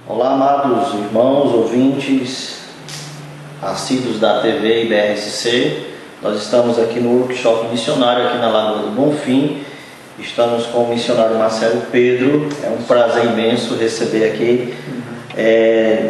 Olá, amados irmãos, ouvintes, assíduos da TV IBRSC. Nós estamos aqui no workshop missionário aqui na Lagoa do Bonfim. Estamos com o missionário Marcelo Pedro. É um prazer imenso receber aqui.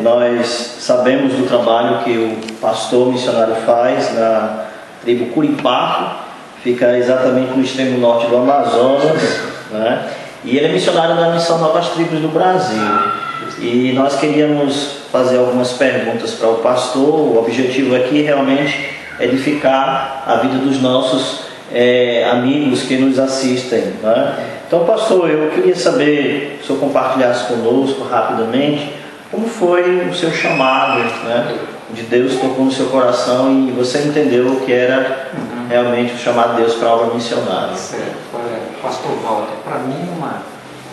Nós sabemos do trabalho que o pastor missionário faz na tribo Curipaco, fica exatamente no extremo norte do Amazonas, né? E ele é missionário da Missão Novas Tribos do Brasil. E nós queríamos fazer algumas perguntas para o pastor. O objetivo aqui realmente é edificar a vida dos nossos amigos que nos assistem, né? Então, pastor, eu queria saber se o senhor compartilhasse conosco rapidamente como foi o seu chamado, né? De Deus tocou no seu coração e você entendeu que era realmente o chamado de Deus para a obra missionária. Certo. Pastor Walter, para mim é uma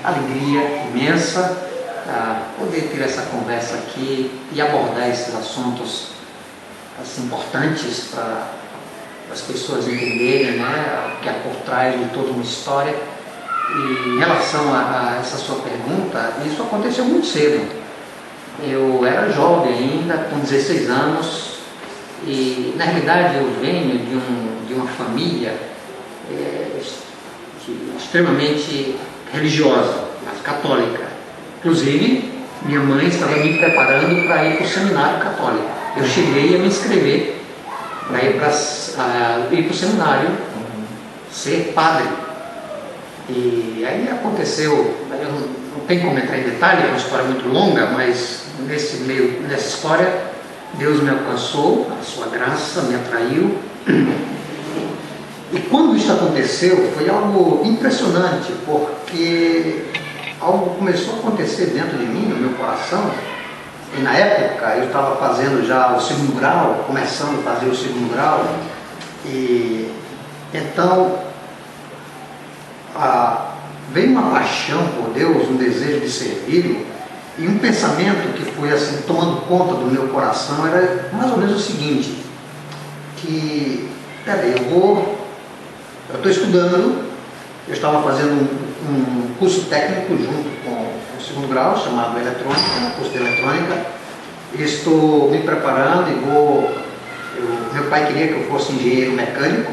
alegria imensa poder ter essa conversa aqui e abordar esses assuntos assim, importantes para as pessoas entenderem, né, o que há por trás de toda uma história. E em relação a essa sua pergunta, isso aconteceu muito cedo. Eu era jovem ainda, com 16 anos, e na realidade eu venho de uma família extremamente religiosa, mas católica. Inclusive, minha mãe estava me preparando para ir para o seminário católico. Eu cheguei a me inscrever para ir para o seminário, ser padre. E aí aconteceu, eu não tem como entrar em detalhe, é uma história muito longa, mas nessa história, Deus me alcançou, a sua graça me atraiu. E quando isso aconteceu, foi algo impressionante, porque algo começou a acontecer dentro de mim, no meu coração. E na época eu estava fazendo já o segundo grau, começando a fazer o segundo grau. E então veio uma paixão por Deus, um desejo de servi-lo. E um pensamento que foi assim, tomando conta do meu coração era mais ou menos o seguinte, que, peraí, eu estou estudando, eu estava fazendo um curso técnico junto com o segundo grau, chamado eletrônica, curso de eletrônica, e estou me preparando e meu pai queria que eu fosse engenheiro mecânico,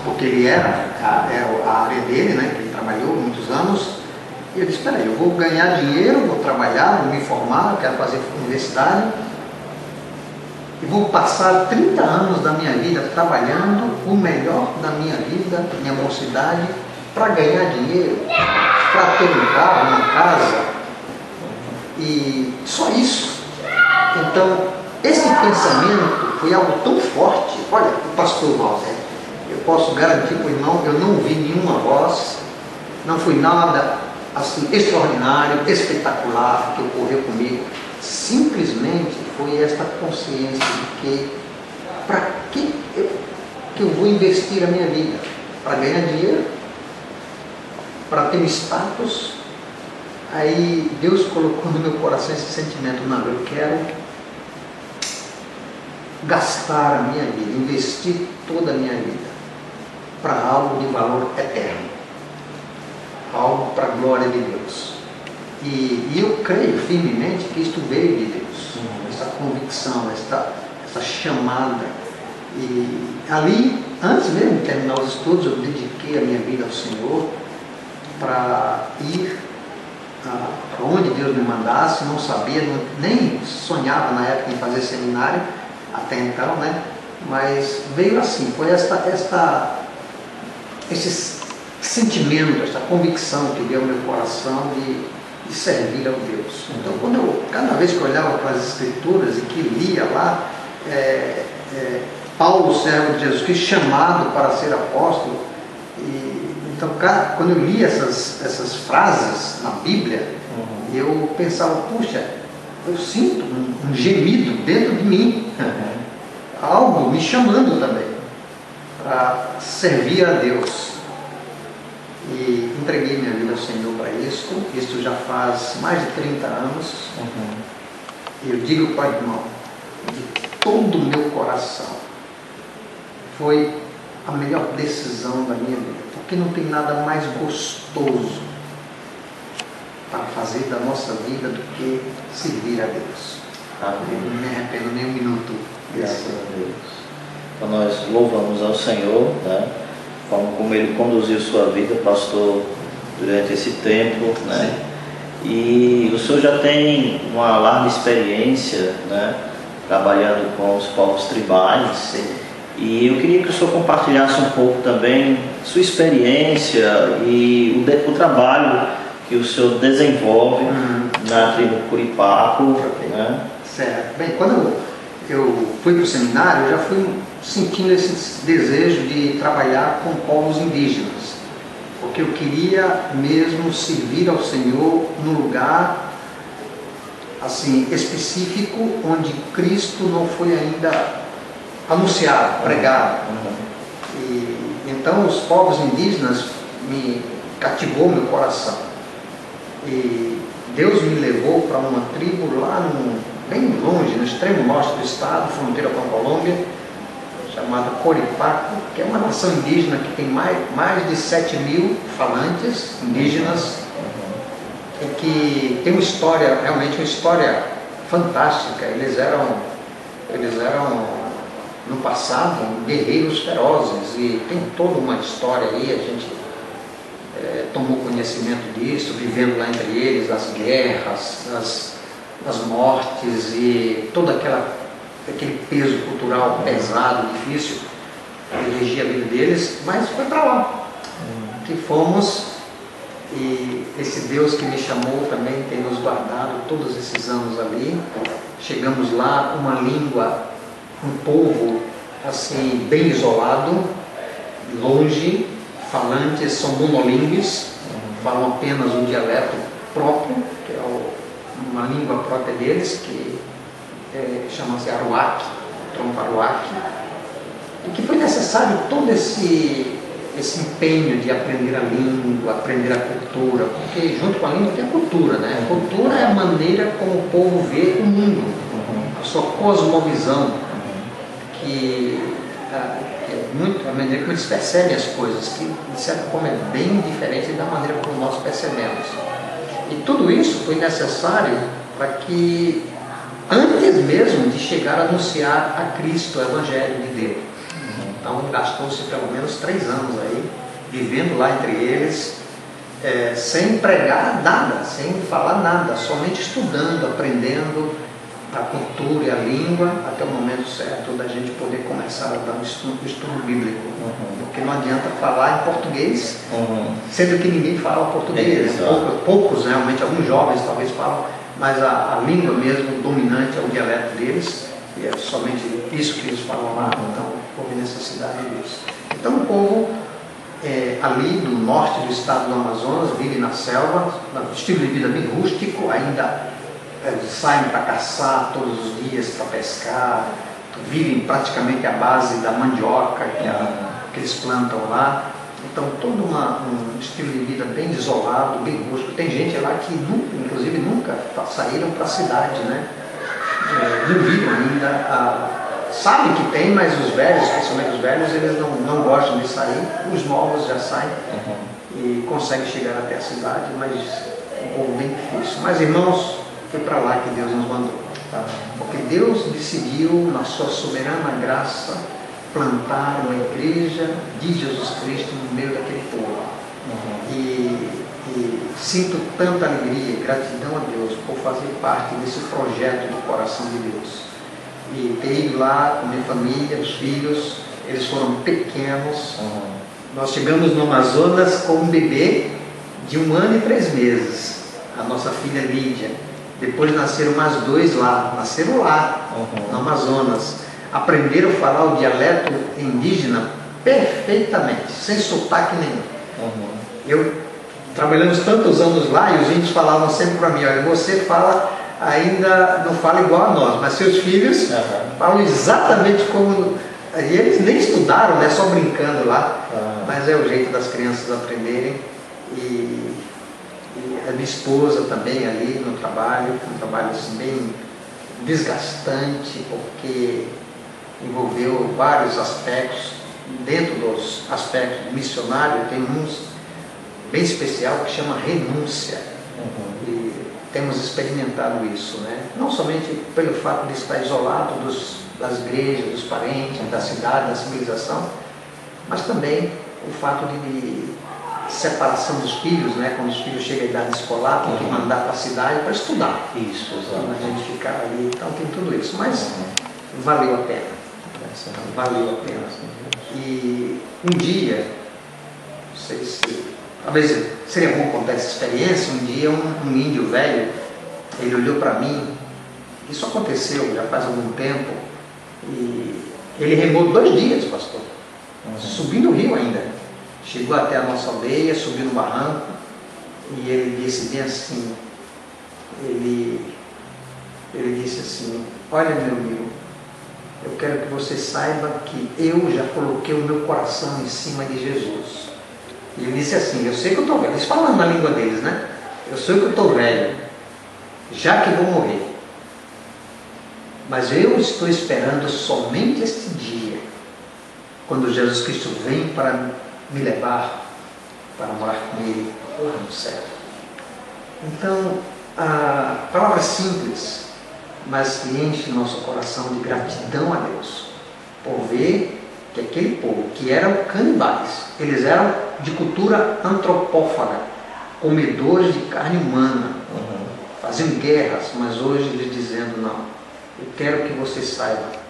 porque ele era a área dele, né, que ele trabalhou muitos anos. E eu disse, peraí, eu vou ganhar dinheiro, vou trabalhar, vou me formar, quero fazer universidade e vou passar 30 anos da minha vida trabalhando o melhor da minha vida, minha mocidade, para ganhar dinheiro, para ter um carro, uma casa e só isso. Então, esse pensamento foi algo tão forte. Olha, o pastor Walter, eu posso garantir para o irmão, eu não ouvi nenhuma voz, não foi nada assim, extraordinário, espetacular que ocorreu comigo. Simplesmente foi esta consciência de que para que eu vou investir a minha vida? Para ganhar dinheiro? Para ter um status? Aí Deus colocou no meu coração esse sentimento, não, eu quero gastar a minha vida, investir toda a minha vida para algo de valor eterno, algo para a glória de Deus. E eu creio firmemente que isto veio de Deus, essa convicção, essa chamada. E ali, antes mesmo de terminar os estudos, eu dediquei a minha vida ao Senhor para ir para onde Deus me mandasse. Não sabia, nem sonhava na época em fazer seminário, até então, né? Mas veio assim, foi esse sentimento, essa convicção que deu ao meu coração de servir ao Deus. Então, cada vez que eu olhava para as Escrituras e que lia lá, Paulo, servo de Jesus Cristo, chamado para ser apóstolo, então, quando eu li essas frases na Bíblia, eu pensava, puxa, eu sinto um gemido dentro de mim, algo me chamando também para servir a Deus. E entreguei minha vida ao Senhor para isso já faz mais de 30 anos. E eu digo para o irmão, de todo o meu coração, foi a melhor decisão da minha vida, porque não tem nada mais gostoso para fazer fazer da nossa vida do que servir a Deus. Amém. Eu não me arrependo nem um minuto Graças desse. a Deus. Então nós louvamos ao Senhor, né? Como Ele conduziu sua vida, pastor, durante esse tempo, né? E o senhor já tem uma larga experiência, né? Trabalhando com os povos tribais. Sim. E eu queria que o senhor compartilhasse um pouco também sua experiência e o trabalho que o senhor desenvolve na tribo Curipaco, né? Certo. Bem, quando eu fui para o seminário, eu já fui sentindo esse desejo de trabalhar com povos indígenas, porque eu queria mesmo servir ao Senhor num lugar assim específico onde Cristo não foi ainda anunciado, pregado. E então os povos indígenas me cativou meu coração. E Deus me levou para uma tribo lá bem longe, no extremo norte do estado, fronteira com a Colômbia, chamada Coripaco, que é uma nação indígena que tem mais de 7.000 falantes indígenas, e que tem uma história, realmente uma história fantástica. Eles eram no passado guerreiros ferozes, e tem toda uma história aí, a gente tomou conhecimento disso, vivendo lá entre eles, as guerras, as mortes e todo aquele peso cultural pesado, difícil, que regia a vida deles, mas foi para lá que fomos, e esse Deus que me chamou também tem nos guardado todos esses anos ali. Chegamos lá, uma língua, um povo assim bem isolado, longe, falantes são monolíngues, falam apenas um dialeto próprio, que é uma língua própria deles, que chama-se Aruac, tronco Aruac, e que foi necessário todo esse empenho de aprender a língua, aprender a cultura, porque junto com a língua tem a cultura, né? A cultura é a maneira como o povo vê o mundo, a sua cosmovisão, que a maneira como eles percebem as coisas, que de certa forma é bem diferente da maneira como nós percebemos. E tudo isso foi necessário para que, antes mesmo de chegar a anunciar a Cristo, o Evangelho de Deus. Então gastou-se pelo menos 3 anos aí, vivendo lá entre eles, sem pregar nada, sem falar nada, somente estudando, aprendendo a cultura e a língua, até o momento certo da gente poder começar a dar um estudo bíblico. Porque não adianta falar em português, sendo que ninguém fala português. Poucos realmente, alguns jovens talvez falam, mas a língua mesmo dominante é o dialeto deles, e é somente isso que eles falam lá, então houve necessidade disso. Então o povo ali do norte do estado do Amazonas vive na selva, um estilo de vida bem rústico, ainda saem para caçar todos os dias, para pescar, vivem praticamente à base da mandioca que eles plantam lá. Então todo um estilo de vida bem isolado, bem rústico. Tem gente lá que inclusive nunca saíram para a cidade, né? Não viram ainda, sabem que tem, mas os velhos, especialmente os velhos, eles não gostam de sair. Os novos já saem e conseguem chegar até a cidade, mas é um pouco bem difícil. Mas irmãos, foi para lá que Deus nos mandou, porque Deus decidiu, na sua soberana graça, plantar uma igreja de Jesus Cristo no meio daquele povo. E sinto tanta alegria e gratidão a Deus por fazer parte desse projeto do coração de Deus. E ter ido lá com minha família, os filhos, eles foram pequenos. Nós chegamos no Amazonas com um bebê de 1 ano e 3 meses, a nossa filha Lídia. Depois nasceram mais 2 lá, no Amazonas. Aprenderam a falar o dialeto indígena perfeitamente, sem sotaque nenhum. Trabalhamos tantos anos lá e os índios falavam sempre para mim: olha, você ainda não fala igual a nós, mas seus filhos falam exatamente como. E eles nem estudaram, né, só brincando lá, mas é o jeito das crianças aprenderem. E a minha esposa também ali no trabalho, um trabalho assim, bem desgastante, porque envolveu vários aspectos. Dentro dos aspectos missionários tem uns bem especial que chama renúncia. E temos experimentado isso, né? Não somente pelo fato de estar isolado das igrejas, dos parentes, da cidade, da civilização, mas também o fato de separação dos filhos, né? Quando os filhos chegam à idade escolar, tem que mandar para a cidade para estudar. Isso, Então exato. a gente ficar ali, então tem tudo isso. Mas valeu a pena. Valeu a pena. E um dia, não sei se, talvez seria bom contar essa experiência, um dia um índio velho, ele olhou para mim, isso aconteceu já faz algum tempo, e ele remou 2 dias, pastor, subindo o rio ainda. Chegou até a nossa aldeia, subiu no barranco, e ele disse bem assim, ele disse assim, olha meu amigo, eu quero que você saiba que eu já coloquei o meu coração em cima de Jesus. E ele disse assim, eu sei que eu estou velho, eles falam na língua deles, né? Eu sei que eu estou velho, já que vou morrer. Mas eu estou esperando somente este dia, quando Jesus Cristo vem para me levar para morar com Ele lá no céu. Então, a palavra simples, mas que enche nosso coração de gratidão a Deus, por ver que aquele povo, que eram canibais, eles eram de cultura antropófaga, comedores de carne humana, faziam guerras, mas hoje eles dizendo, não, eu quero que você saiba.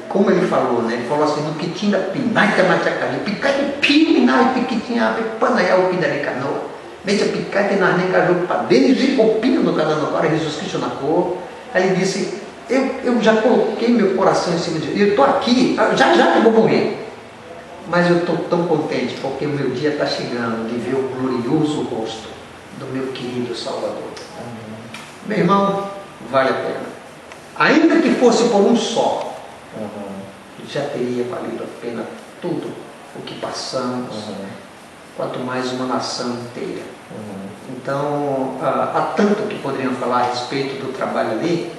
Como ele falou, né? Ele falou assim, no que tinha pinai, tamachacari, picai de pinai, piquitinha, panaial, pindaricano, mete a picai, nas nem caju, para desde o pino no canal, agora Jesus Cristo na cor. Aí ele disse, eu já coloquei meu coração em cima de Deus, eu estou aqui, já que eu vou morrer. Mas eu estou tão contente, porque o meu dia está chegando de ver o glorioso rosto do meu querido Salvador. Meu irmão, vale a pena. Ainda que fosse por um só, já teria valido a pena tudo o que passamos, quanto mais uma nação inteira. Então, há tanto que poderiam falar a respeito do trabalho ali,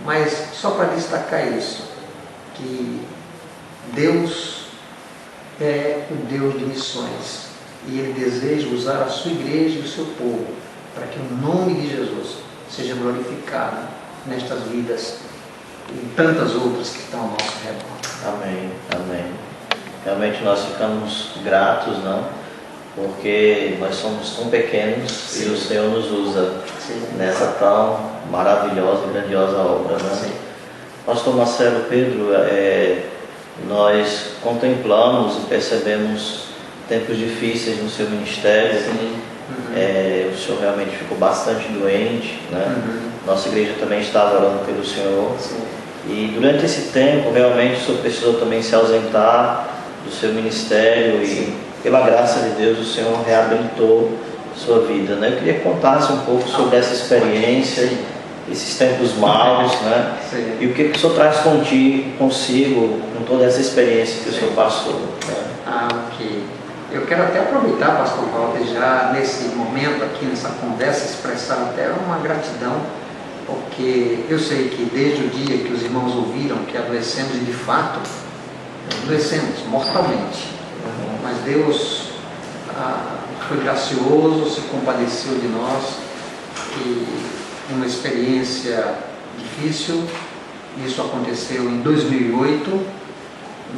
mas só para destacar isso, que Deus é o Deus de missões e Ele deseja usar a sua igreja e o seu povo para que o nome de Jesus seja glorificado nestas vidas e tantas outras que estão ao nosso redor. Amém, amém. Realmente nós ficamos gratos, não? Porque nós somos tão pequenos. Sim. E o Senhor nos usa. Sim. Nessa tão maravilhosa e grandiosa obra, né? Sim. Pastor Marcelo, Pedro, nós contemplamos e percebemos tempos difíceis no seu ministério. Sim. O senhor realmente ficou bastante doente, né? Nossa igreja também estava orando pelo senhor. Sim. E durante esse tempo, realmente, o senhor precisou também se ausentar do seu ministério. Sim. E pela graça de Deus, o Senhor reabilitou sua vida, né? Eu queria que contasse um pouco sobre essa experiência, esses tempos maus, né? Sim. E o que o Senhor traz consigo, com toda essa experiência que o Senhor passou, né? Ok. Eu quero até aproveitar, pastor Walter, já nesse momento aqui, nessa conversa, expressar até uma gratidão, porque eu sei que desde o dia que os irmãos ouviram que adoecemos, e de fato, adoecemos mortalmente, mas Deus foi gracioso, se compadeceu de nós, e uma experiência difícil. Isso aconteceu em 2008,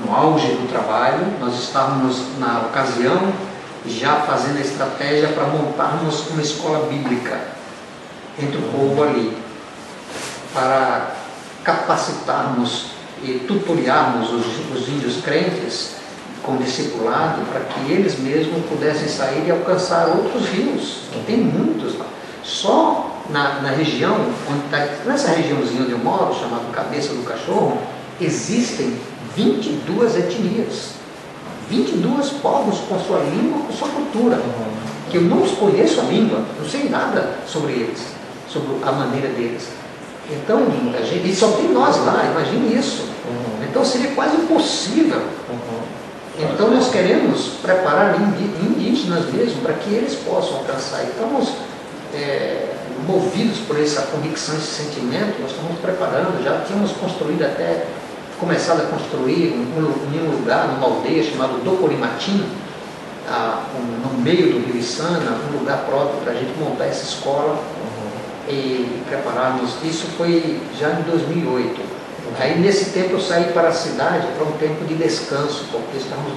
no auge do trabalho. Nós estávamos na ocasião já fazendo a estratégia para montarmos uma escola bíblica entre o povo ali, para capacitarmos e tutoriarmos os índios crentes com discipulado, para que eles mesmos pudessem sair e alcançar outros rios, que tem muitos lá. Só na região, nessa regiãozinha onde eu moro, chamada Cabeça do Cachorro, existem 22 etnias, 22 povos com sua língua, com sua cultura, que eu não conheço a língua, não sei nada sobre eles, sobre a maneira deles. Então, e só tem nós lá, imagine isso. Então seria quase impossível. Então nós queremos preparar indígenas mesmo para que eles possam alcançar. Estamos movidos por essa convicção, esse sentimento. Nós estamos preparando, já tínhamos começado a construir em um lugar, numa aldeia chamada Docorimatim, no meio do Rio Içana, um lugar próprio para a gente montar essa escola e prepararmos. Isso foi já em 2008. Aí nesse tempo eu saí para a cidade para um tempo de descanso, porque estávamos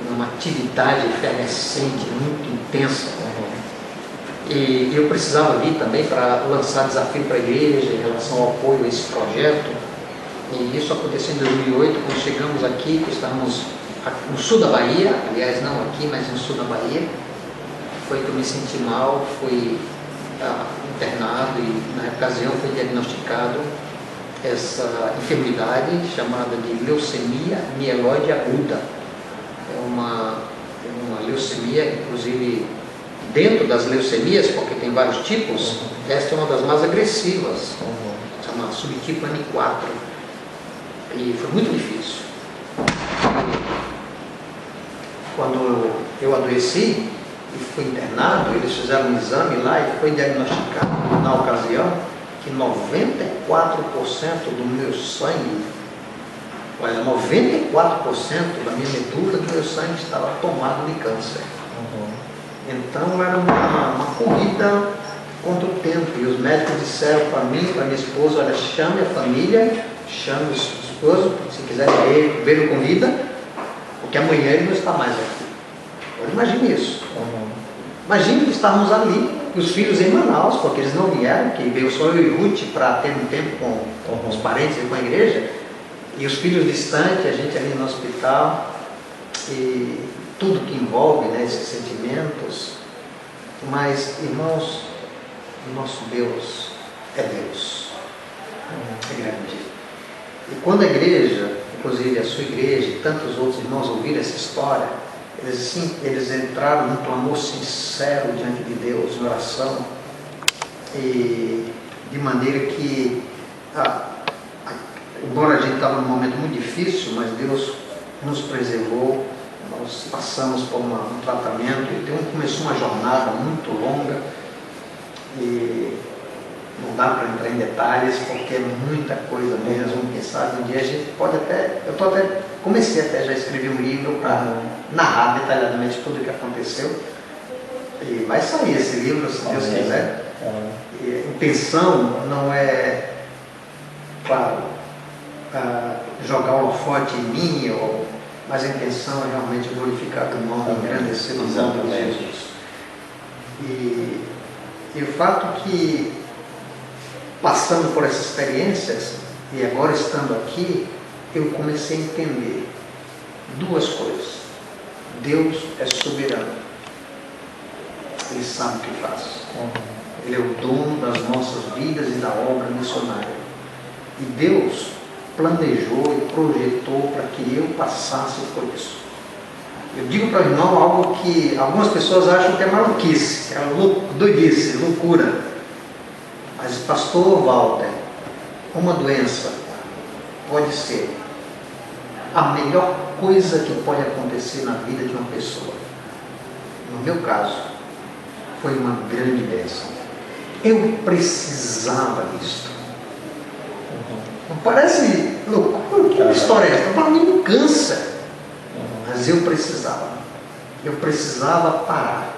numa atividade efervescente, muito intensa. E eu precisava vir também para lançar desafio para a igreja em relação ao apoio a esse projeto. E isso aconteceu em 2008, quando chegamos aqui, que estávamos no sul da Bahia, aliás não aqui, mas no sul da Bahia. Foi que eu me senti mal, fui internado e na ocasião foi diagnosticado essa enfermidade chamada de leucemia mieloide aguda. É uma leucemia, inclusive dentro das leucemias, porque tem vários tipos, esta é uma das mais agressivas, chama subtipo M4. E foi muito difícil. Quando eu adoeci e fui internado, eles fizeram um exame lá e foi diagnosticado na ocasião que 94% do meu sangue, olha, 94% da minha medula do meu sangue estava tomado de câncer. Então era uma corrida contra o tempo. E os médicos disseram para mim, para minha esposa, olha, chame a família, chame o esposo, se quiser ver com vida, porque amanhã ele não está mais aqui. Agora imagine isso. Imagine que estávamos ali, e os filhos em Manaus, porque eles não vieram, que veio só eu e Ruth para ter um tempo com os parentes e com a igreja, e os filhos distantes, a gente ali no hospital, e tudo que envolve, né, esses sentimentos. Mas, irmãos, o nosso Deus é Deus. É grande. E quando a igreja, inclusive a sua igreja e tantos outros irmãos ouviram essa história, eles entraram num clamor sincero diante de Deus, em oração, e de maneira que, embora a gente estava num momento muito difícil, mas Deus nos preservou. Nós passamos por um tratamento, então começou uma jornada muito longa e não dá para entrar em detalhes porque é muita coisa mesmo. Quem sabe um dia a gente pode comecei até já a escrever um livro para narrar detalhadamente tudo o que aconteceu e vai sair esse livro, se Deus quiser. E a intenção não é, claro, jogar o holofote em mim, mas a intenção é realmente glorificar o nome, engrandecer o nome de Jesus. E o fato que, passando por essas experiências, e agora estando aqui, eu comecei a entender duas coisas. Deus é soberano. Ele sabe o que faz. Ele é o dono das nossas vidas e da obra missionária. E Deus planejou e projetou para que eu passasse por isso. Eu digo para o irmão algo que algumas pessoas acham que é maluquice, é doidice, loucura. Mas, pastor Walter, uma doença pode ser a melhor coisa que pode acontecer na vida de uma pessoa. No meu caso, foi uma grande bênção. Eu precisava disso. Não parece loucura? Que história é essa? Para mim não cansa. Mas eu precisava. Eu precisava parar.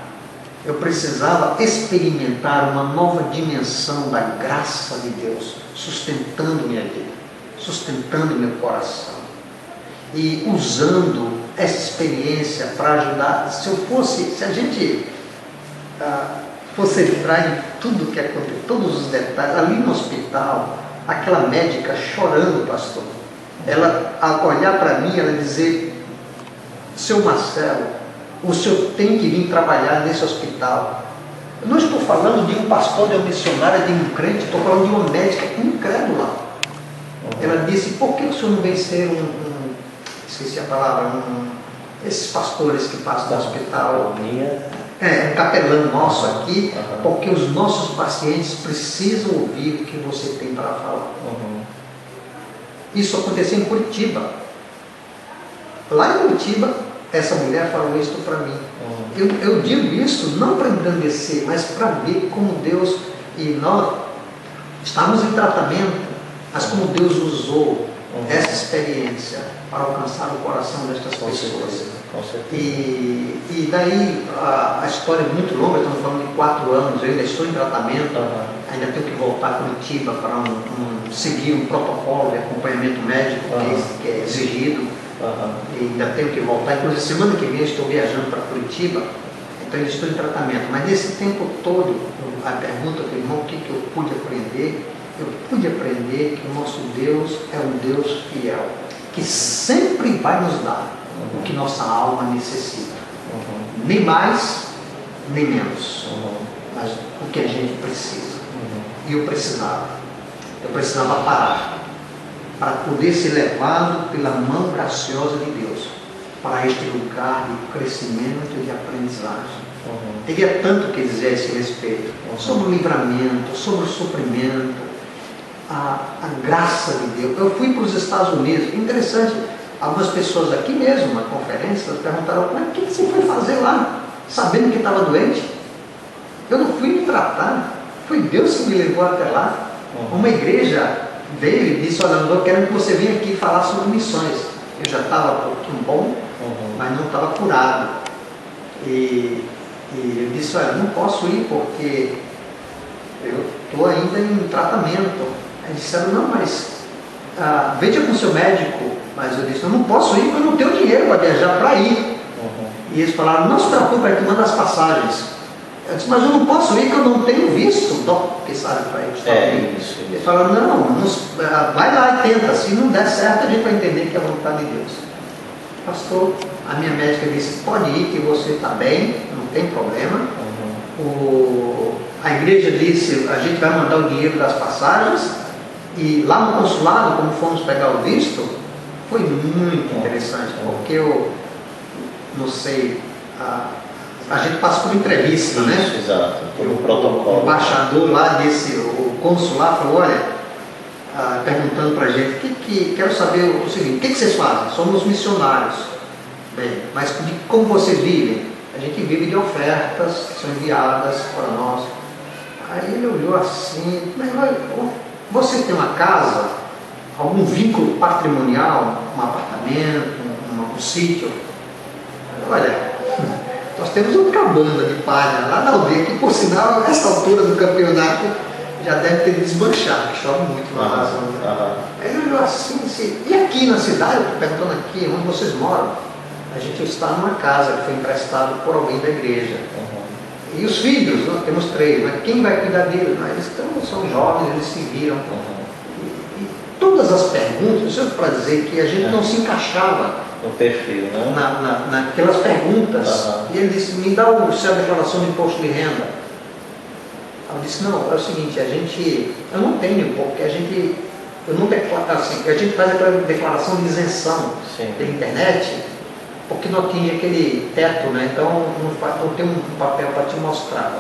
Eu precisava experimentar uma nova dimensão da graça de Deus, sustentando minha vida, sustentando meu coração. E usando essa experiência para ajudar. Se a gente fosse entrar em tudo que aconteceu, todos os detalhes, ali no hospital, aquela médica chorando, pastor, ela, ao olhar para mim, ela dizer: seu Marcelo, o senhor tem que vir trabalhar nesse hospital. Eu não estou falando de um pastor, de uma missionária, de um crente, estou falando de uma médica incrédula. Ela disse: por que o senhor não vem ser esqueci a palavra, esses pastores que passam no hospital? Um capelão nosso aqui, porque os nossos pacientes precisam ouvir o que você tem para falar. Isso aconteceu em Curitiba. Lá em Curitiba, essa mulher falou isso para mim. Eu digo isso não para engrandecer, mas para ver como Deus, e nós estávamos em tratamento, mas como Deus usou essa experiência para alcançar o coração destas Com pessoas. certeza, com certeza. E daí a história é muito longa, estamos falando de 4 anos, eu ainda estou em tratamento, ainda tenho que voltar a Curitiba para seguir um protocolo de acompanhamento médico que é exigido, e ainda tenho que voltar, inclusive semana que vem eu estou viajando para Curitiba, então eu estou em tratamento. Mas nesse tempo todo, a pergunta do irmão, o que eu pude aprender? Eu pude aprender que o nosso Deus é um Deus fiel, que sempre vai nos dar o que nossa alma necessita. Nem mais, nem menos. Mas o que a gente precisa. E eu precisava parar para poder ser levado pela mão graciosa de Deus para este lugar de crescimento e de aprendizagem. Teria tanto que dizer a esse respeito, sobre o livramento, sobre o sofrimento, a graça de Deus. Eu fui para os Estados Unidos, interessante, algumas pessoas aqui mesmo na conferência perguntaram: mas o que você foi fazer lá, sabendo que estava doente? Eu não fui me tratar, foi Deus que me levou até lá. Uma igreja veio e disse: olha, eu quero que você venha aqui falar sobre missões. Eu já estava um pouquinho bom, mas não estava curado. E eu disse: olha, não posso ir porque eu estou ainda em tratamento. Aí disseram: não, mas veja com o seu médico. Mas eu disse: eu não posso ir porque eu não tenho dinheiro para viajar para ir. E eles falaram: não se preocupe, aí tu manda as passagens. Eu disse: mas eu não posso ir porque eu não tenho visto. Porque sabe para ir. Isso. Eles falaram: não, vai lá e tenta. Se não der certo, a gente vai entender que é a vontade de Deus. Pastor, a minha médica disse: pode ir que você está bem, não tem problema. A igreja disse: a gente vai mandar o dinheiro das passagens. E lá no consulado, como fomos pegar o visto, foi muito interessante, porque eu não sei, a gente passa por entrevista, isso, né? Exato, o protocolo. O embaixador lá disse, o consular falou: olha, perguntando para a gente, quero saber o seguinte: o que vocês fazem? Somos missionários. Bem, mas como vocês vivem? A gente vive de ofertas que são enviadas para nós. Aí ele olhou assim: mas você tem uma casa, algum vínculo patrimonial, um apartamento, um sítio? Olha, nós temos uma cabana de palha lá na aldeia, que por sinal, a essa altura do campeonato, já deve ter desmanchado, que chove muito na razão. Aí ele olhou assim, e aqui na cidade, eu estou perguntando aqui, onde vocês moram? A gente está numa casa que foi emprestada por alguém da igreja. E os filhos, nós temos 3, mas quem vai cuidar deles? Eles são jovens, eles se viram. E todas as perguntas, isso é para dizer que a gente não se encaixava no perfil, né? Naquelas perguntas. E ele disse: me dá a sua declaração de imposto de renda. Eu disse: não, é o seguinte, eu não tenho, porque eu não declaro, assim, a gente faz aquela declaração de isenção pela internet, porque não atinge aquele teto, né? Então não tem um papel para te mostrar.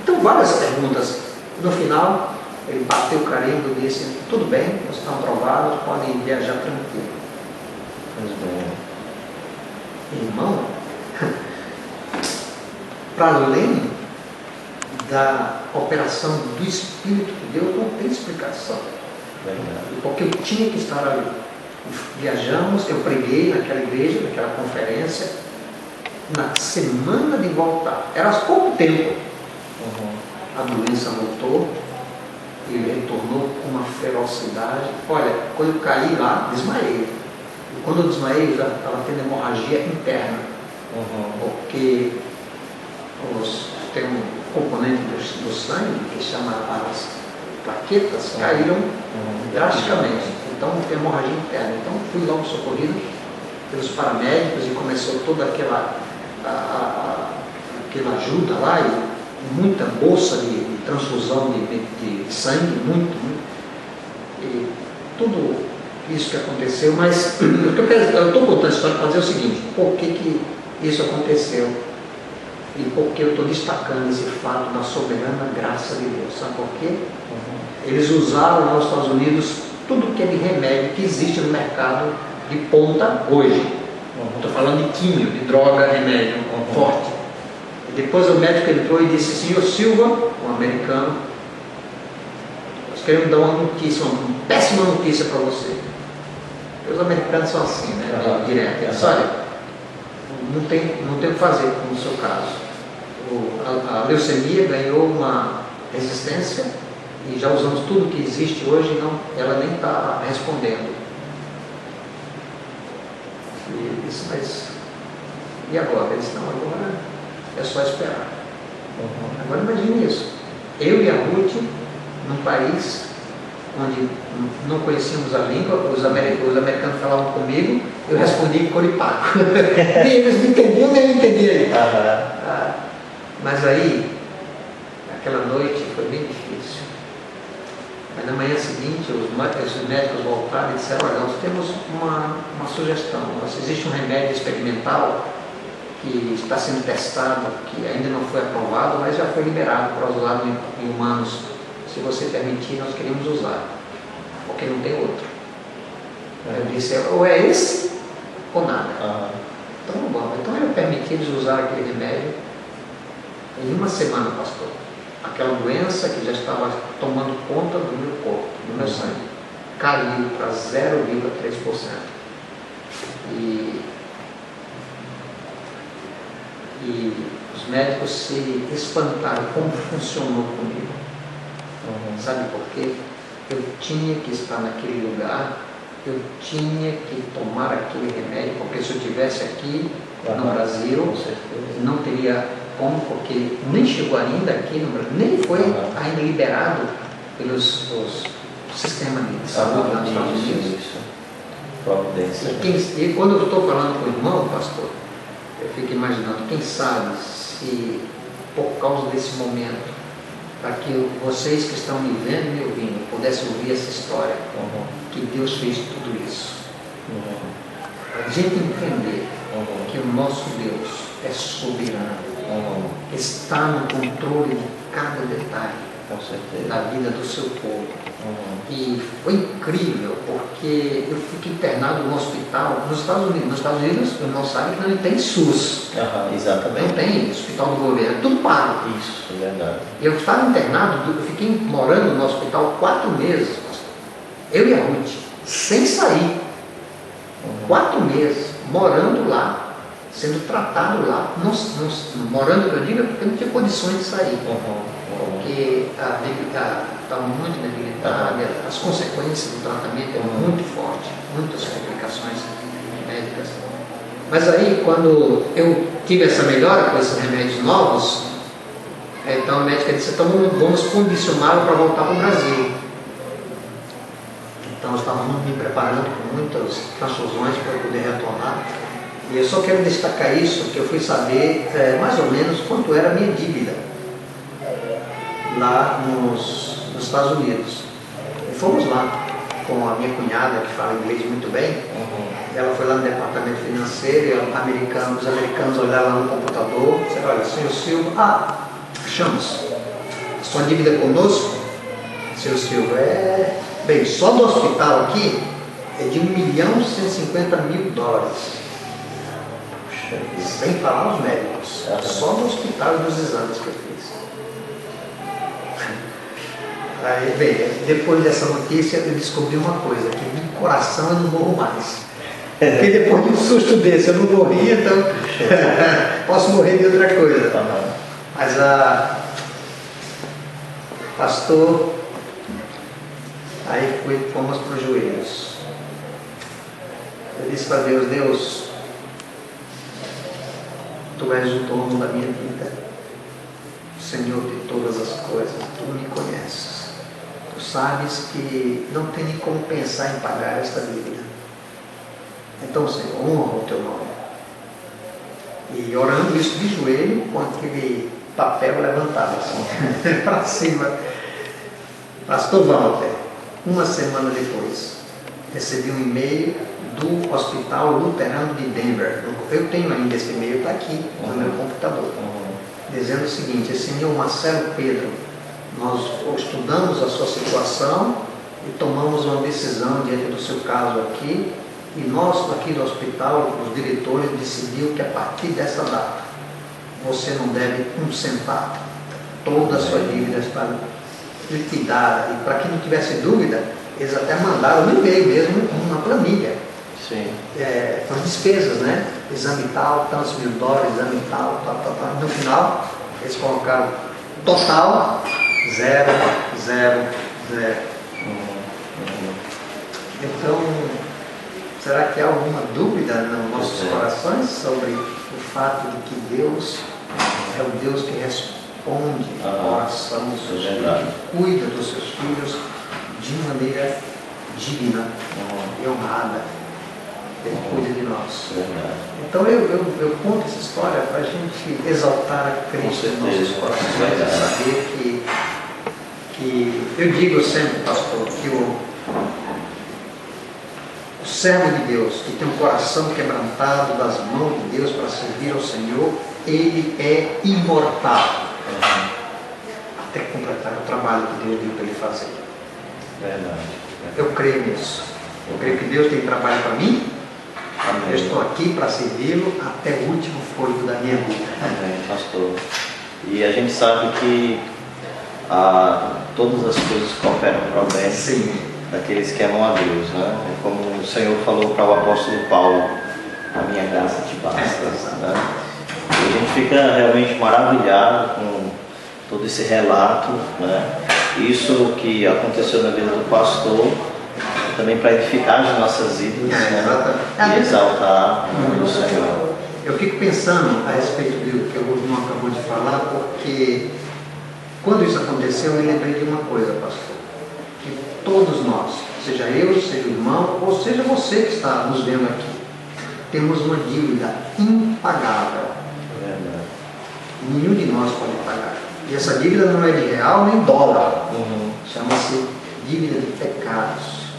Então várias perguntas. No final, ele bateu o carimbo e disse: tudo bem, vocês estão aprovados, podem viajar tranquilo. Irmão, para além da operação do Espírito de Deus, não tem explicação. Porque eu tinha que estar ali. Viajamos, eu preguei naquela igreja, naquela conferência, na semana de voltar. Era há pouco tempo. A doença voltou, ele retornou com uma ferocidade. Olha, quando eu caí lá, desmaiei. E quando eu desmaiei, eu já estava tendo hemorragia interna. Porque tem um componente do sangue que chama as plaquetas, caíram drasticamente. Então, tem hemorragia interna. Então, fui logo socorrido pelos paramédicos e começou toda aquela ajuda lá, e muita bolsa de transfusão de sangue, muito. E tudo isso que aconteceu, mas eu estou contando a história para dizer o seguinte: por que isso aconteceu? E por que eu estou destacando esse fato da soberana graça de Deus? Sabe por quê? Eles usaram nos Estados Unidos tudo que é de remédio que existe no mercado de ponta hoje. Estou falando de químio, de droga, remédio forte. E depois o médico entrou e disse: senhor Silva, um americano, queremos dar uma notícia, uma péssima notícia para você. Os americanos são assim, né? Direto. Eles olha, não tem o que fazer no seu caso. A leucemia ganhou uma resistência e já usamos tudo que existe hoje, ela nem está respondendo. E disse, mas e agora? Ele disse, não, agora é só esperar. Agora imagine isso. Eu e a Ruth, num país onde não conhecíamos a língua, os americanos falavam comigo, eu respondi coripaco. Nem eles me entendiam, nem eu entendia. Mas aí, aquela noite foi bem difícil. Mas na manhã seguinte, os médicos voltaram e disseram, olha, nós temos uma sugestão. Existe um remédio experimental que está sendo testado, que ainda não foi aprovado, mas já foi liberado para usar em humanos. Se você permitir, nós queremos usar, porque não tem outro. Eu disse, ou é esse, ou nada. Então, bom, então eu permiti eles usar aquele remédio em uma semana, pastor. Aquela doença que já estava tomando conta do meu corpo, do meu sangue, caiu para 0,3%. E os médicos se espantaram como funcionou comigo. Sabe por quê? Eu tinha que estar naquele lugar, eu tinha que tomar aquele remédio, porque se eu estivesse aqui no Brasil, não teria como, porque nem chegou ainda aqui no Brasil, nem foi ainda liberado pelos sistemas de saúde lá nos Estados Unidos. Providência. E quando eu estou falando com o irmão, pastor, eu fico imaginando, quem sabe se por causa desse momento, para que vocês que estão me vendo e me ouvindo pudessem ouvir essa história, que Deus fez tudo isso. Para a gente entender que o nosso Deus é soberano, está no controle de cada detalhe da vida do seu povo. E foi incrível, porque eu fiquei internado no hospital nos Estados Unidos. Nos Estados Unidos, o irmão sabe que não tem SUS. Exatamente. Não tem hospital do governo, tudo pago. Isso, é verdade. Eu estava internado, eu fiquei morando no hospital 4 meses, pastor. Eu e a Ruth, sem sair. 4 meses, morando lá, sendo tratado lá. Morando, que eu digo, porque eu não tinha condições de sair. Porque estava muito debilitada, as consequências do tratamento eram muito fortes, muitas complicações médicas. Mas aí, quando eu tive essa melhora com esses remédios novos, então a médica disse, então vamos condicioná-lo para voltar para o Brasil. Então eu estava me preparando com muitas transfusões para poder retornar. E eu só quero destacar isso, que eu fui saber mais ou menos quanto era a minha dívida lá nos Estados Unidos. E fomos lá com a minha cunhada, que fala inglês muito bem. Ela foi lá no departamento financeiro, e os americanos olharam lá no computador, disseram, olha, senhor Silva, achamos, sua dívida conosco, senhor Silva, bem, só do hospital aqui é de $1.150.000. Sem falar os médicos, só do hospital e dos exames que eu fiz. Aí, bem, depois dessa notícia eu descobri uma coisa, que no coração eu não morro mais. Porque depois de um susto desse eu não morri, então posso morrer de outra coisa. Mas pastor, aí fomos para os joelhos. Eu disse para Deus, Deus, Tu és o dono da minha vida, Senhor de todas as coisas, Tu me conheces. Tu sabes que não tem nem como pensar em pagar esta dívida. Então, Senhor, honra o Teu nome. E orando isso de joelho, com aquele papel levantado assim, para cima. Pastor Walter, uma semana depois, recebi um e-mail do Hospital Luterano de Denver. Eu tenho ainda esse e-mail, está aqui no meu computador, dizendo o seguinte: Senhor Marcelo Pedro, nós estudamos a sua situação e tomamos uma decisão diante do seu caso aqui, e nós aqui do hospital, os diretores, decidiu que a partir dessa data você não deve um centavo, toda a sua dívida está liquidar, e para quem não tivesse dúvida, eles até mandaram no e-mail mesmo uma planilha. Sim. Com as despesas, né? Exame tal, tantos mil dólares, exame tal, tal, tal, tal. No final, eles colocaram total 0, 0, 0. Então, será que há alguma dúvida nos nossos corações sobre o fato de que Deus é o Deus que responde à oração dos seus filhos, que cuida dos seus filhos de maneira digna e honrada? Ele cuida de nós. Então eu conto essa história para a gente exaltar a Cristo em nossos corações, saber que eu digo sempre, pastor, que o servo de Deus, que tem um coração quebrantado das mãos de Deus para servir ao Senhor, ele é imortal. Até completar o trabalho que Deus deu para ele fazer. Eu creio nisso. Eu creio que Deus tem trabalho para mim. Amém. Eu estou aqui para servi-lo até o último fôlego da minha vida. Amém, pastor. E a gente sabe que todas as coisas cooperam para o bem daqueles que amam a Deus, né? Como o Senhor falou para o apóstolo Paulo, a minha graça te basta. Né? E a gente fica realmente maravilhado com todo esse relato, né? Isso que aconteceu na vida do pastor, também para edificar as nossas vidas, né? E exaltar o nome do Senhor. Eu fico pensando a respeito do que o irmão acabou de falar, porque quando isso aconteceu, eu me lembrei de uma coisa, pastor, que todos nós, seja eu, seja o irmão, ou seja você que está nos vendo aqui, temos uma dívida impagável. Nenhum de nós pode pagar. E essa dívida não é de real nem dólar. Chama-se dívida de pecados.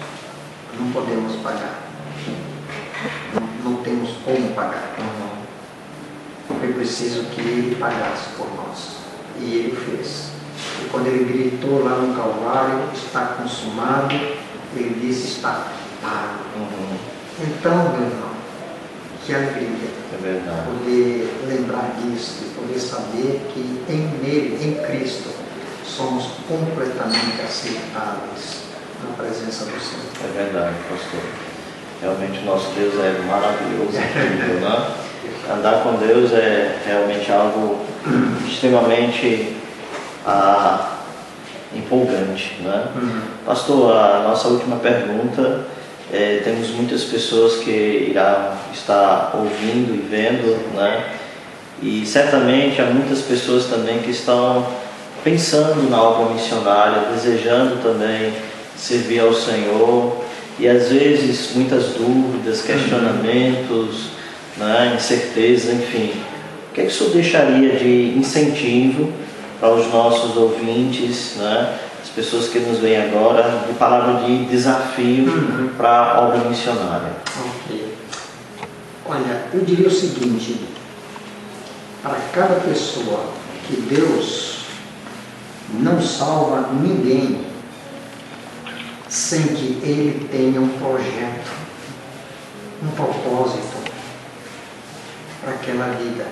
Não podemos pagar. Não temos como pagar. Foi preciso que Ele pagasse por nós. E Ele fez. E quando Ele gritou lá no Calvário, está consumado, Ele disse, está pago. Então, meu irmão, que alegria poder lembrar disso, e poder saber que em Nele, em Cristo, somos completamente aceitáveis na presença do Senhor. É verdade, pastor. Realmente o nosso Deus é maravilhoso, né? Andar com Deus é realmente algo extremamente empolgante, né? Pastor, a nossa última pergunta, temos muitas pessoas que irão estar ouvindo e vendo, né? E certamente há muitas pessoas também que estão pensando na obra missionária, desejando também servir ao Senhor, e às vezes muitas dúvidas, questionamentos, né, incertezas, enfim. O que é que o senhor deixaria de incentivo para os nossos ouvintes, né, as pessoas que nos veem agora, de palavra de desafio para a obra missionária? Olha, eu diria o seguinte: para cada pessoa que Deus não salva ninguém sem que Ele tenha um projeto, um propósito para aquela vida.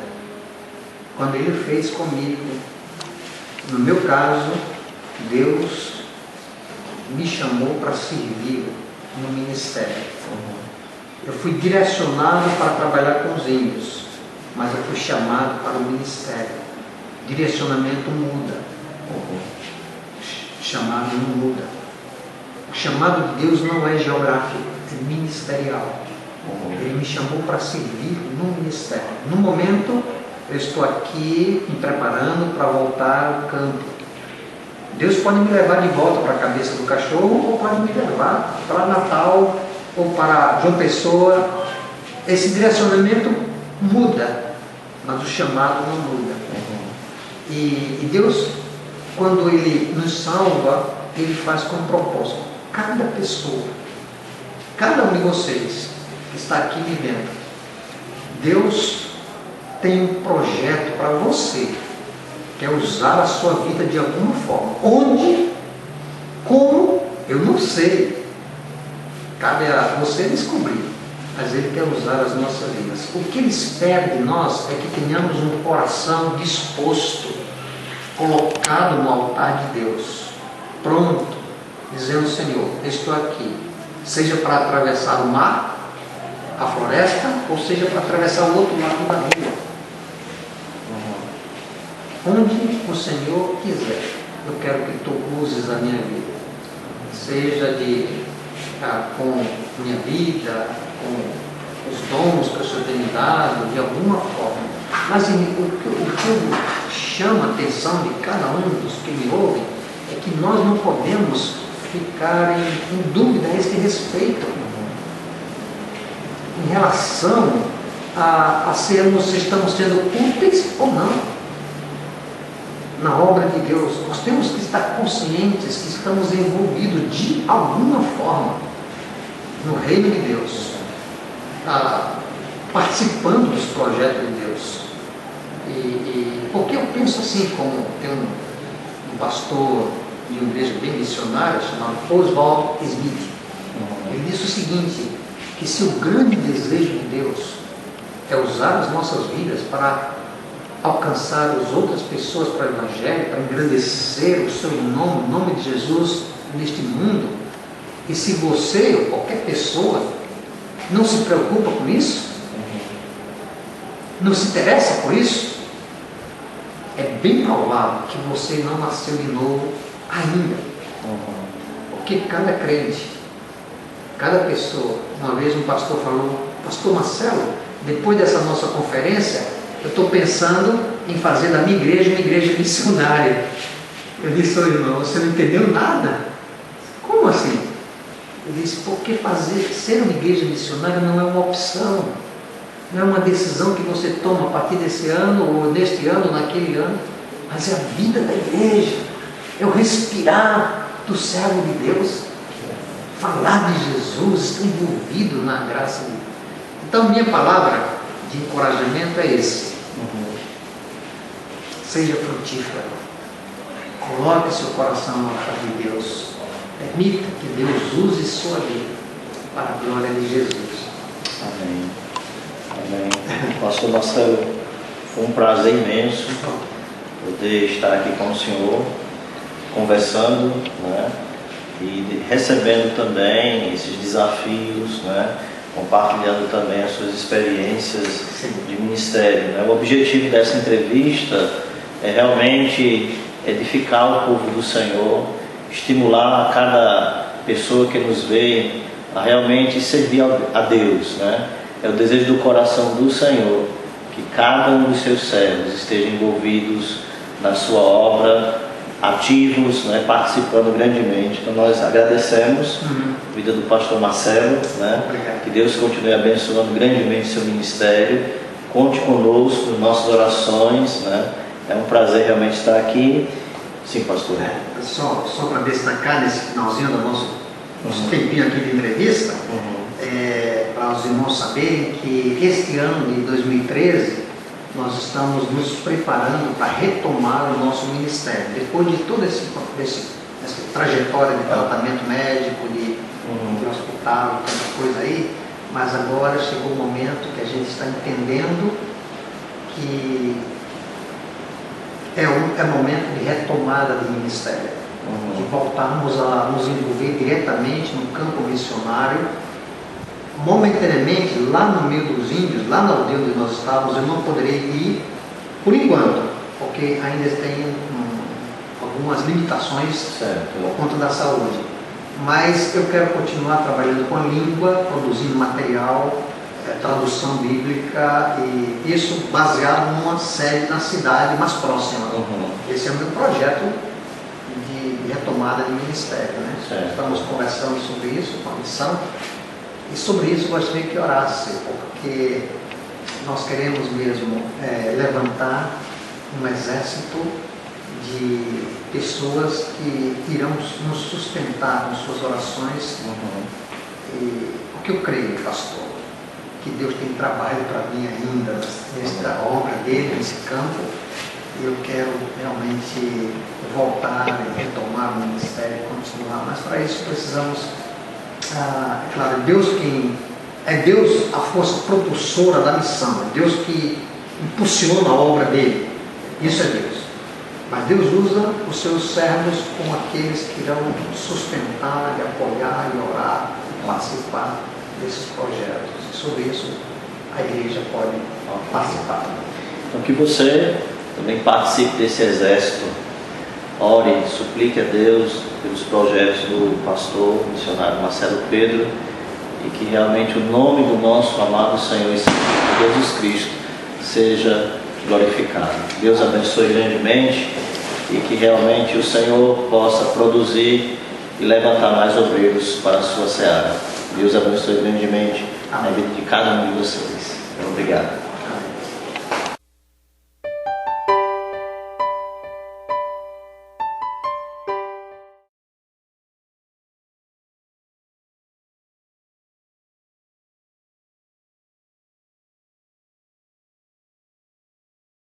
Quando Ele fez comigo, no meu caso, Deus me chamou para servir no ministério. Eu fui direcionado para trabalhar com os índios, mas eu fui chamado para o ministério. Direcionamento muda. Chamado não muda. O chamado de Deus não é geográfico, é ministerial. Ele me chamou para servir no ministério. No momento, eu estou aqui me preparando para voltar ao campo. Deus pode me levar de volta para a cabeça do cachorro, ou pode me levar para Natal, ou para João Pessoa. Esse direcionamento muda, mas o chamado não muda. E Deus, quando Ele nos salva, Ele faz com propósito. Cada pessoa, cada um de vocês que está aqui me vendo, Deus tem um projeto para você, que é usar a sua vida de alguma forma. Onde, como, eu não sei. Cabe a você descobrir. Mas Ele quer usar as nossas vidas. O que Ele espera de nós é que tenhamos um coração disposto, colocado no altar de Deus, pronto, dizendo: Senhor, estou aqui, seja para atravessar o mar, a floresta, ou seja para atravessar o outro lado da rua. Onde o Senhor quiser, eu quero que tu uses a minha vida, seja com minha vida, com os dons que o Senhor tem me dado, de alguma forma. Mas o que chama a atenção de cada um dos que me ouvem é que nós não podemos ficar em dúvida a esse respeito, em relação a se estamos sendo úteis ou não na obra de Deus. Nós temos que estar conscientes que estamos envolvidos de alguma forma no reino de Deus, participando dos projetos de Deus. Porque eu penso assim, como tem um pastor de uma igreja bem missionária chamado Oswald Smith. Ele disse o seguinte, que se o grande desejo de Deus é usar as nossas vidas para alcançar as outras pessoas para o Evangelho, para engrandecer o seu nome, o nome de Jesus neste mundo, e se você ou qualquer pessoa não se preocupa com isso, não se interessa por isso, é bem provável que você não nasceu de novo ainda. Porque cada crente, cada pessoa, uma vez um pastor falou: Pastor Marcelo, depois dessa nossa conferência, eu estou pensando em fazer da minha igreja uma igreja missionária. Eu disse: ô irmão, você não entendeu nada? Como assim? Eu disse: porque ser uma igreja missionária não é uma opção, não é uma decisão que você toma a partir desse ano, ou neste ano, ou naquele ano, mas é a vida da igreja, é o respirar do servo de Deus, falar de Jesus, estar envolvido na graça de Deus. Então, minha palavra de encorajamento é esse: seja frutífero, coloque seu coração na obra de Deus, permita que Deus use sua vida para a glória de Jesus. Amém. Amém. Pastor Marcelo, foi um prazer imenso poder estar aqui com o senhor, conversando, né, e recebendo também esses desafios, né, compartilhando também as suas experiências de ministério, né. O objetivo dessa entrevista é realmente edificar o povo do Senhor, estimular a cada pessoa que nos vê a realmente servir a Deus, né. É o desejo do coração do Senhor que cada um dos seus servos esteja envolvidos na sua obra, ativos, né, participando grandemente. Então nós agradecemos a vida do pastor Marcelo, né, que Deus continue abençoando grandemente seu ministério. Conte conosco nas nossas orações, né. É um prazer realmente estar aqui. Sim, pastor. Só para destacar nesse finalzinho do nosso tempinho aqui de entrevista, para os irmãos saberem que este ano de 2013 nós estamos nos preparando para retomar o nosso ministério. Depois de toda essa trajetória de tratamento médico, de hospital, tanta coisa aí, mas agora chegou o momento que a gente está entendendo que é momento de retomada do ministério, de voltarmos a nos envolver diretamente no campo missionário. Momentaneamente, lá no meio dos índios, lá na aldeia onde nós estávamos, eu não poderei ir por enquanto, porque ainda tem algumas limitações por conta da saúde. Mas eu quero continuar trabalhando com a língua, produzindo material, tradução bíblica, e isso baseado numa sede na cidade mais próxima. Esse é o meu projeto de retomada de ministério, né? Estamos conversando sobre isso com a missão. E sobre isso eu gostaria que orasse, porque nós queremos mesmo levantar um exército de pessoas que irão nos sustentar com suas orações. Porque eu creio, pastor, que Deus tem trabalho para mim ainda nesta obra dele, nesse campo, e eu quero realmente voltar e retomar o ministério e continuar, mas para isso precisamos... é claro, Deus a força propulsora da missão, é Deus que impulsiona a obra dele, isso é Deus. Mas Deus usa os seus servos como aqueles que irão sustentar, e apoiar, e orar, e participar desses projetos. E sobre isso a igreja pode participar. Então que você também participe desse exército. Ore, suplique a Deus pelos projetos do pastor missionário Marcelo Pedro, e que realmente o nome do nosso amado Senhor e Salvador Jesus Cristo seja glorificado. Deus abençoe grandemente e que realmente o Senhor possa produzir e levantar mais obreiros para a sua seara. Deus abençoe grandemente a vida de cada um de vocês. Obrigado.